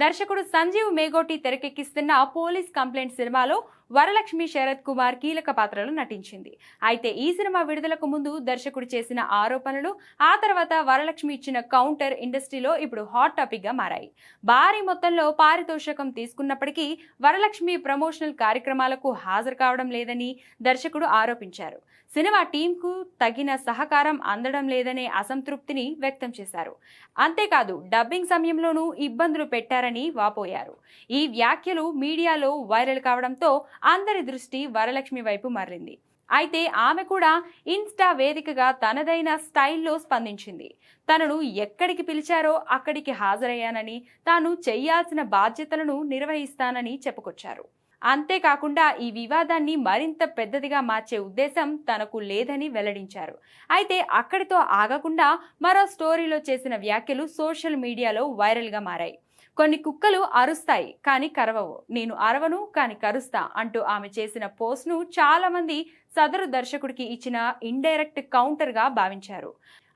దర్శకుడు Sanjeev Megoti తెరకెక్కిస్తున్న police complaint సినిమాలో వరలక్ష్మి శరత్ కుమార్ కీలక పాత్రలో నటించింది. అయితే ఈ సినిమా విడుదలకు ముందు దర్శకుడు చేసిన ఆరోపణలు, ఆ తర్వాత వరలక్ష్మి ఇచ్చిన కౌంటర్ ఇండస్ట్రీలో ఇప్పుడు హాట్ టాపిక్ గా మారాయి. భారీ మొత్తంలో పారితోషికం తీసుకున్నప్పటికీ వరలక్ష్మి ప్రమోషనల్ కార్యక్రమాలకు హాజరు కావడం లేదని దర్శకుడు ఆరోపించారు. సినిమా టీంకు తగిన సహకారం అందడం లేదనే అసంతృప్తిని వ్యక్తం చేశారు. అంతేకాదు డబ్బింగ్ సమయంలోనూ ఇబ్బందులు పెట్టారని వాపోయారు. ఈ వ్యాఖ్యలు మీడియాలో వైరల్ కావడంతో అందరి దృష్టి వరలక్ష్మి వైపు మరలింది. అయితే ఆమె కూడా ఇన్స్టా వేదికగా తనదైన స్టైల్లో స్పందించింది. తనను ఎక్కడికి పిలిచారో అక్కడికి హాజరయ్యానని, తాను చేయాల్సిన బాధ్యతలను నిర్వహిస్తానని చెప్పుకొచ్చారు. అంతేకాకుండా ఈ వివాదాన్ని మరింత పెద్దదిగా మార్చే ఉద్దేశం తనకు లేదని వెల్లడించారు. అయితే అక్కడితో ఆగకుండా మరో స్టోరీలో చేసిన వ్యాఖ్యలు సోషల్ మీడియాలో వైరల్గా మారాయి. కొన్ని కుక్కలు అరుస్తాయి కానీ కరవవు, నేను అరవను కానీ కరుస్తా అంటూ ఆమె చేసిన పోస్ట్ను చాలా మంది సదరు దర్శకుడికి ఇచ్చిన ఇండైరెక్ట్ కౌంటర్గా భావించారు.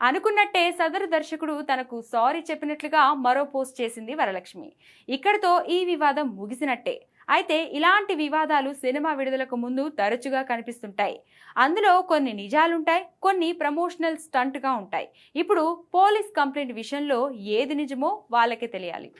అనుకున్నట్టే సదరు దర్శకుడు తనకు సారీ చెప్పినట్లుగా మరో పోస్ట్ చేసింది వరలక్ష్మి. ఇక్కడితో ఈ వివాదం ముగిసినట్టే. అయితే ఇలాంటి వివాదాలు సినిమా విడుదలకు ముందు తరచుగా కనిపిస్తుంటాయి. అందులో కొన్ని నిజాలుంటాయి, కొన్ని ప్రమోషనల్ స్టంట్గా ఉంటాయి. ఇప్పుడు పోలీస్ కంప్లైంట్ విషయంలో ఏది నిజమో వాళ్ళకే తెలియాలి.